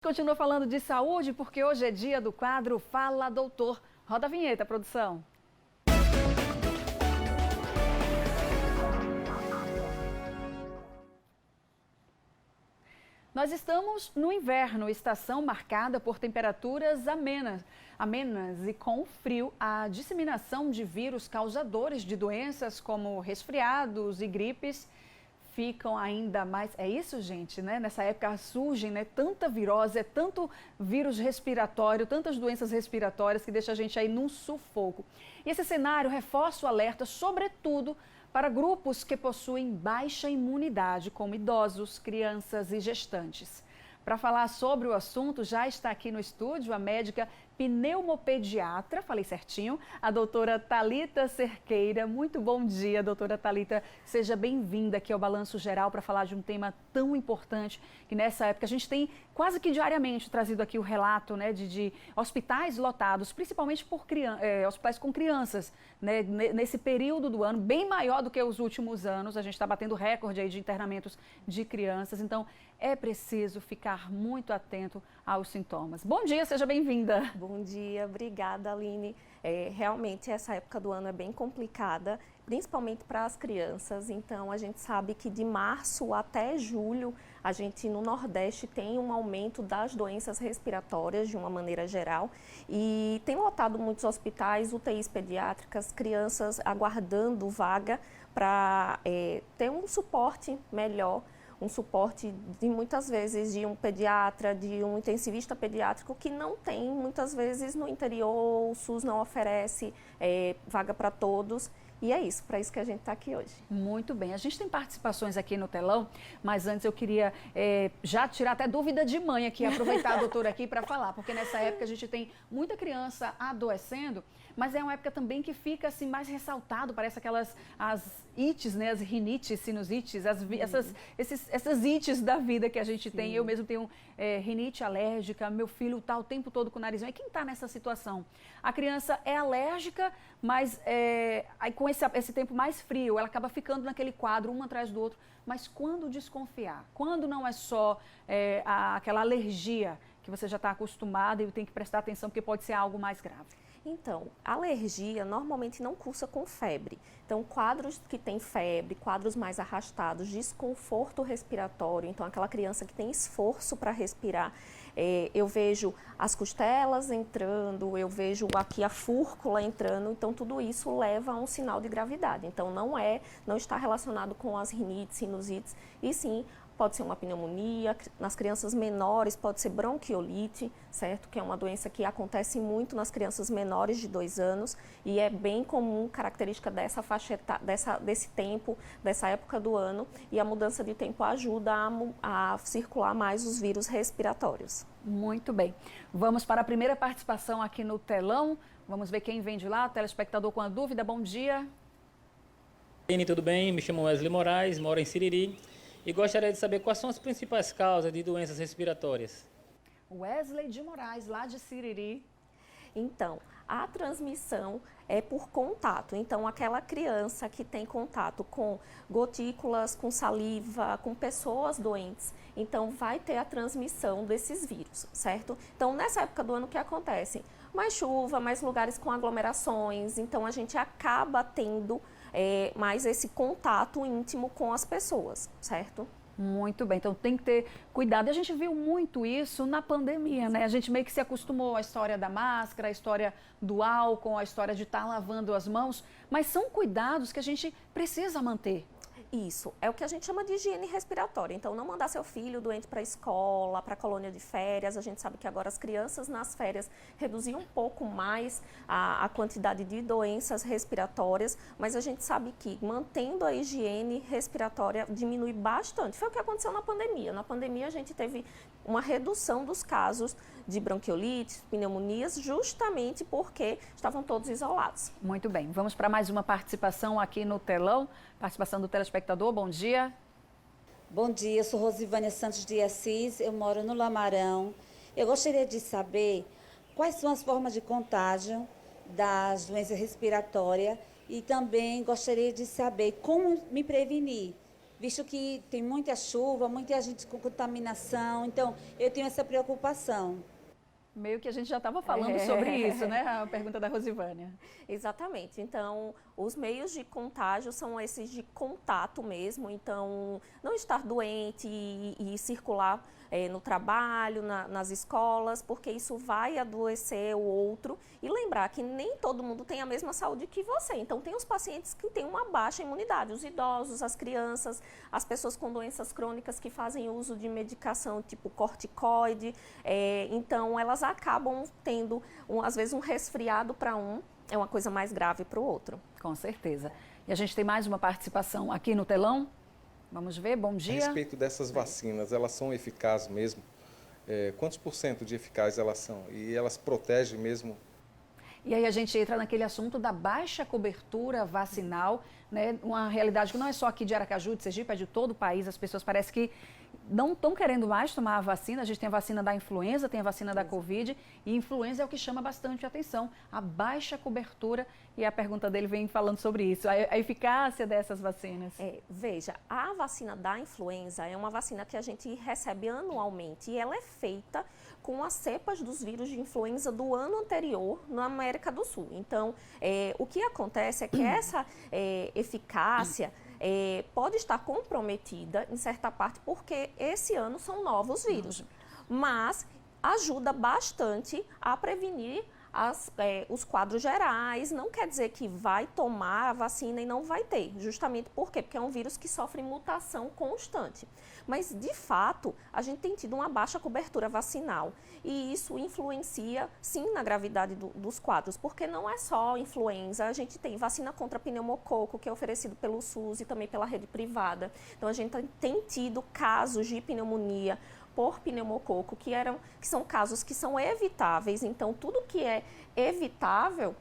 Continua falando de saúde porque hoje é dia do quadro Fala Doutor. Roda a vinheta, produção. Nós estamos no inverno, estação marcada por temperaturas amenas e com frio, a disseminação de vírus causadores de doenças como resfriados e gripes ficam ainda mais. É isso, gente, né? Nessa época surgem, né, tanta virose, é tanto vírus respiratório, tantas doenças respiratórias que deixa a gente aí num sufoco. E esse cenário reforça o alerta, sobretudo para grupos que possuem baixa imunidade, como idosos, crianças e gestantes. Para falar sobre o assunto, já está aqui no estúdio a médica pneumopediatra, falei certinho, a doutora Thalita Cerqueira. Muito bom dia, doutora Thalita. Seja bem-vinda aqui ao Balanço Geral para falar de um tema tão importante que nessa época a gente tem quase que diariamente trazido aqui o relato, né, de hospitais lotados, principalmente por hospitais com crianças, né, nesse período do ano, bem maior do que os últimos anos. A gente está batendo recorde aí de internamentos de crianças, então é preciso ficar muito atento aos sintomas. Bom dia, seja bem-vinda. Bom dia, obrigada, Aline. Realmente essa época do ano é bem complicada, principalmente para as crianças. Então a gente sabe que de março até julho a gente no Nordeste tem um aumento das doenças respiratórias de uma maneira geral e tem lotado muitos hospitais, UTIs pediátricas, crianças aguardando vaga para ter um suporte melhor. Um suporte de muitas vezes de um pediatra, de um intensivista pediátrico que não tem, muitas vezes no interior, o SUS não oferece vaga para todos. E é isso, para isso que a gente está aqui hoje. Muito bem, a gente tem participações aqui no telão, mas antes eu queria já tirar até dúvida de mãe aqui, aproveitar a doutora aqui para falar, porque nessa época a gente tem muita criança adoecendo, mas é uma época também que fica assim mais ressaltado, parece as ites, né, as rinites, sinusites, essas ites da vida que a gente tem. Eu mesmo tenho rinite alérgica, meu filho está o tempo todo com o narizão. E quem está nessa situação? A criança é alérgica, mas aí com esse tempo mais frio, ela acaba ficando naquele quadro, um atrás do outro. Mas quando desconfiar? Quando não é só aquela alergia que você já está acostumada e tem que prestar atenção porque pode ser algo mais grave? Então, alergia normalmente não cursa com febre. Então, quadros que têm febre, quadros mais arrastados, desconforto respiratório, então aquela criança que tem esforço para respirar, eu vejo as costelas entrando, eu vejo aqui a fúrcula entrando, então tudo isso leva a um sinal de gravidade. Então, não está relacionado com as rinites, sinusites, e sim pode ser uma pneumonia, nas crianças menores pode ser bronquiolite, certo? Que é uma doença que acontece muito nas crianças menores de 2 anos e é bem comum, característica dessa faixa desse tempo, dessa época do ano, e a mudança de tempo ajuda a circular mais os vírus respiratórios. Muito bem. Vamos para a primeira participação aqui no telão. Vamos ver quem vem de lá, telespectador com a dúvida. Bom dia. Tudo bem? Me chamo Wesley Moraes, moro em Siriri. E gostaria de saber quais são as principais causas de doenças respiratórias. Wesley de Moraes, lá de Siriri. Então, a transmissão é por contato. Então, aquela criança que tem contato com gotículas, com saliva, com pessoas doentes, então vai ter a transmissão desses vírus, certo? Então, nessa época do ano, o que acontece? Mais chuva, mais lugares com aglomerações, então a gente acaba tendo mais esse contato íntimo com as pessoas, certo? Muito bem, então tem que ter cuidado. E a gente viu muito isso na pandemia, né? A gente meio que se acostumou à história da máscara, à história do álcool, à história de estar lavando as mãos, mas são cuidados que a gente precisa manter. Isso, é o que a gente chama de higiene respiratória. Então, não mandar seu filho doente para a escola, para a colônia de férias. A gente sabe que agora as crianças nas férias reduziam um pouco mais a quantidade de doenças respiratórias, mas a gente sabe que mantendo a higiene respiratória diminui bastante. Foi o que aconteceu na pandemia. Na pandemia a gente teve uma redução dos casos de bronquiolites, pneumonias, justamente porque estavam todos isolados. Muito bem, vamos para mais uma participação aqui no telão. Participação do telespectador, bom dia. Bom dia, eu sou Rosivânia Santos de Assis, eu moro no Lamarão. Eu gostaria de saber quais são as formas de contágio das doenças respiratórias e também gostaria de saber como me prevenir visto que tem muita chuva, muita gente com contaminação, então eu tenho essa preocupação. Meio que a gente já estava falando sobre isso, né? A pergunta da Rosivânia. Exatamente. Então, os meios de contágio são esses de contato mesmo. Então, não estar doente e circular no trabalho, nas escolas, porque isso vai adoecer o outro. E lembrar que nem todo mundo tem a mesma saúde que você. Então, tem os pacientes que têm uma baixa imunidade, os idosos, as crianças, as pessoas com doenças crônicas que fazem uso de medicação tipo corticoide. Então, elas acabam tendo, às vezes, um resfriado para um, é uma coisa mais grave para o outro. Com certeza. E a gente tem mais uma participação aqui no telão. Vamos ver, bom dia. A respeito dessas vacinas, elas são eficazes mesmo? Quantos % de eficazes elas são? E elas protegem mesmo? E aí a gente entra naquele assunto da baixa cobertura vacinal, né? Uma realidade que não é só aqui de Aracaju, de Sergipe, é de todo o país. As pessoas parecem que não estão querendo mais tomar a vacina. A gente tem a vacina da influenza, tem a vacina da Covid, e influenza é o que chama bastante atenção, a baixa cobertura, e a pergunta dele vem falando sobre isso, a eficácia dessas vacinas. Veja, a vacina da influenza é uma vacina que a gente recebe anualmente, e ela é feita com as cepas dos vírus de influenza do ano anterior na América do Sul. Então, o que acontece é que essa eficácia pode estar comprometida em certa parte porque esse ano são novos vírus, mas ajuda bastante a prevenir os quadros gerais. Não quer dizer que vai tomar a vacina e não vai ter, justamente por quê? Porque é um vírus que sofre mutação constante. Mas, de fato, a gente tem tido uma baixa cobertura vacinal e isso influencia, sim, na gravidade dos quadros, porque não é só influenza, a gente tem vacina contra pneumococo, que é oferecido pelo SUS e também pela rede privada. Então, a gente tem tido casos de pneumonia por pneumococo, que são casos que são evitáveis. Então, tudo que é evitável,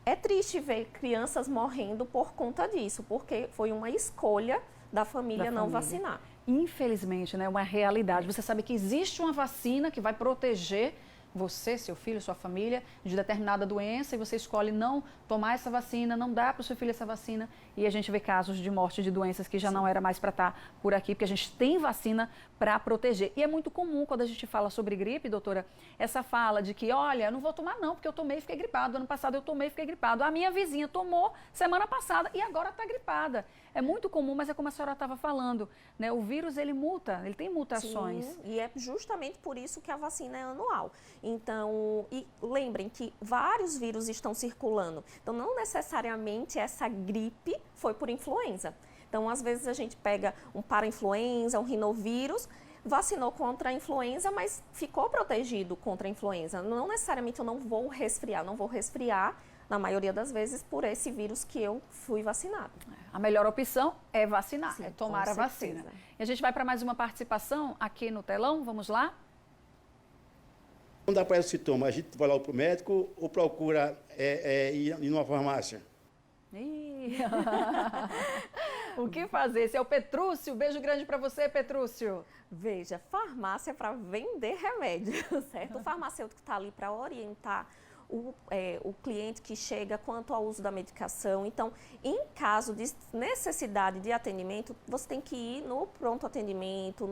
é triste ver crianças morrendo por conta disso, porque foi uma escolha da família não vacinar. Infelizmente, né, uma realidade. Você sabe que existe uma vacina que vai proteger você, seu filho, sua família, de determinada doença, e você escolhe não tomar essa vacina, não dá para o seu filho essa vacina, e a gente vê casos de morte de doenças que já não era mais para estar por aqui, porque a gente tem vacina para proteger. E é muito comum, quando a gente fala sobre gripe, doutora, essa fala de que, olha, não vou tomar não, porque eu tomei e fiquei gripado. Ano passado eu tomei e fiquei gripado. A minha vizinha tomou semana passada e agora está gripada. É muito comum, mas é como a senhora estava falando, né? O vírus, ele muta, ele tem mutações. Sim, e é justamente por isso que a vacina é anual. Então, e lembrem que vários vírus estão circulando. Então, não necessariamente essa gripe foi por influenza. Então, às vezes a gente pega um parainfluenza, um rinovírus, vacinou contra a influenza, mas ficou protegido contra a influenza. Não necessariamente eu não vou resfriar, na maioria das vezes, por esse vírus que eu fui vacinado. A melhor opção é vacinar, Sim, é tomar a vacina. E a gente vai para mais uma participação aqui no telão, vamos lá? Quando aparece o sintoma, a gente vai lá para o médico ou procura ir numa farmácia? O que fazer? Esse é o Petrúcio. Beijo grande para você, Petrúcio. Veja, farmácia é para vender remédio, certo? O farmacêutico está ali para orientar o cliente que chega quanto ao uso da medicação. Então, em caso de necessidade de atendimento, você tem que ir no pronto atendimento,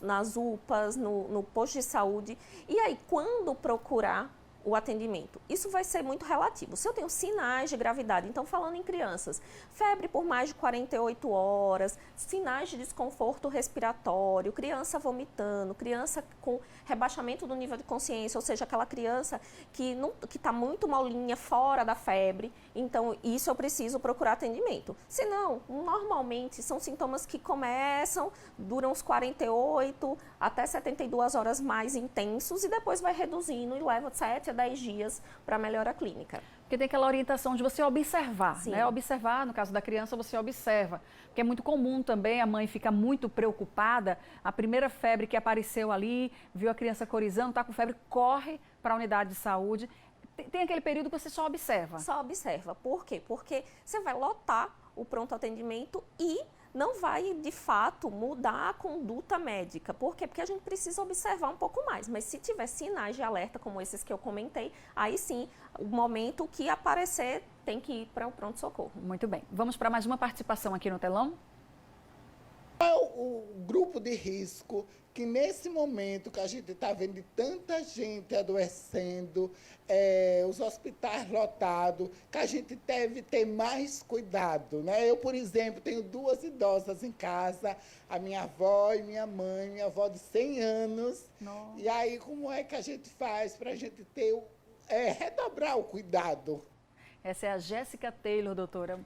nas UPAs, no posto de saúde. E aí, quando procurar o atendimento? Isso vai ser muito relativo. Se eu tenho sinais de gravidade, então falando em crianças, febre por mais de 48 horas, sinais de desconforto respiratório, criança vomitando, criança com rebaixamento do nível de consciência, ou seja, aquela criança que está muito molinha, fora da febre, então isso eu preciso procurar atendimento. Se não, normalmente são sintomas que começam, duram uns 48 até 72 horas mais intensos e depois vai reduzindo e leva 7 a 10 dias para melhora clínica. Porque tem aquela orientação de você observar, Sim. né? Observar, no caso da criança, você observa. Porque é muito comum também, a mãe fica muito preocupada, a primeira febre que apareceu ali, viu a criança corizando, está com febre, corre para a unidade de saúde. Tem aquele período que você só observa. Só observa. Por quê? Porque você vai lotar o pronto atendimento e não vai, de fato, mudar a conduta médica. Por quê? Porque a gente precisa observar um pouco mais. Mas se tiver sinais de alerta como esses que eu comentei, aí sim, o momento que aparecer tem que ir para o pronto-socorro. Muito bem. Vamos para mais uma participação aqui no telão? O grupo de risco, que nesse momento que a gente está vendo de tanta gente adoecendo, os hospitais lotados, que a gente deve ter mais cuidado, né? Eu, por exemplo, tenho 2 idosas em casa, a minha avó e minha mãe, minha avó de 100 anos. Nossa. E aí, como é que a gente faz para a gente ter, redobrar o cuidado? Essa é a Jéssica Taylor, doutora.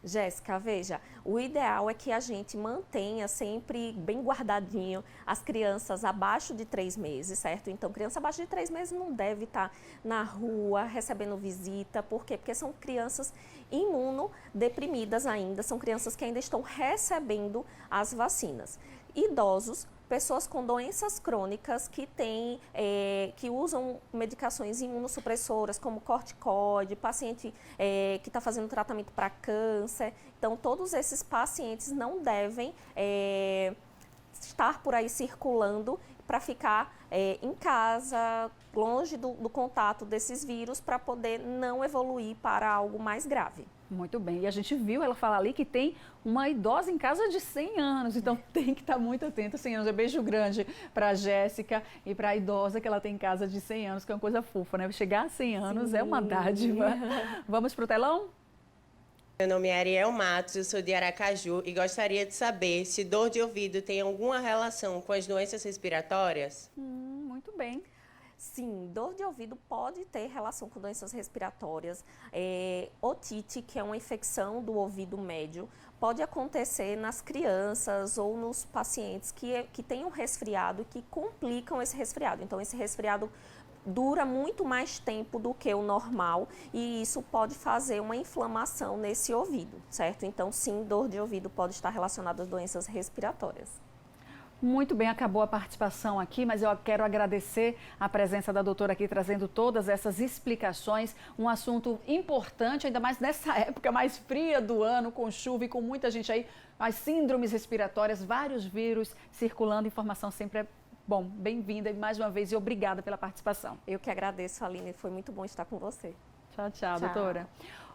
Jéssica, veja, o ideal é que a gente mantenha sempre bem guardadinho as crianças abaixo de 3 meses, certo? Então, criança abaixo de 3 meses não deve estar na rua recebendo visita. Por quê? Porque são crianças imunodeprimidas ainda, são crianças que ainda estão recebendo as vacinas. Idosos, pessoas com doenças crônicas que usam medicações imunossupressoras, como corticoide, paciente que está fazendo tratamento para câncer. Então, todos esses pacientes não devem estar por aí circulando para ficar em casa, longe do contato desses vírus, para poder não evoluir para algo mais grave. Muito bem, e a gente viu ela falar ali que tem uma idosa em casa de 100 anos, então tem que estar muito atenta. 100 anos, beijo grande para a Jéssica e para a idosa que ela tem em casa de 100 anos, que é uma coisa fofa, né? Chegar a 100 anos é uma dádiva. Vamos para o telão? Meu nome é Ariel Matos, eu sou de Aracaju e gostaria de saber se dor de ouvido tem alguma relação com as doenças respiratórias? Muito bem. Sim, dor de ouvido pode ter relação com doenças respiratórias. Otite, que é uma infecção do ouvido médio, pode acontecer nas crianças ou nos pacientes que têm um resfriado e que complicam esse resfriado. Então, esse resfriado dura muito mais tempo do que o normal e isso pode fazer uma inflamação nesse ouvido, certo? Então, sim, dor de ouvido pode estar relacionada às doenças respiratórias. Muito bem, acabou a participação aqui, mas eu quero agradecer a presença da doutora aqui, trazendo todas essas explicações. Um assunto importante, ainda mais nessa época mais fria do ano, com chuva e com muita gente aí, as síndromes respiratórias, vários vírus circulando, informação sempre é bom. Bem-vinda mais uma vez e obrigada pela participação. Eu que agradeço, Aline, foi muito bom estar com você. Tchau, tchau, doutora.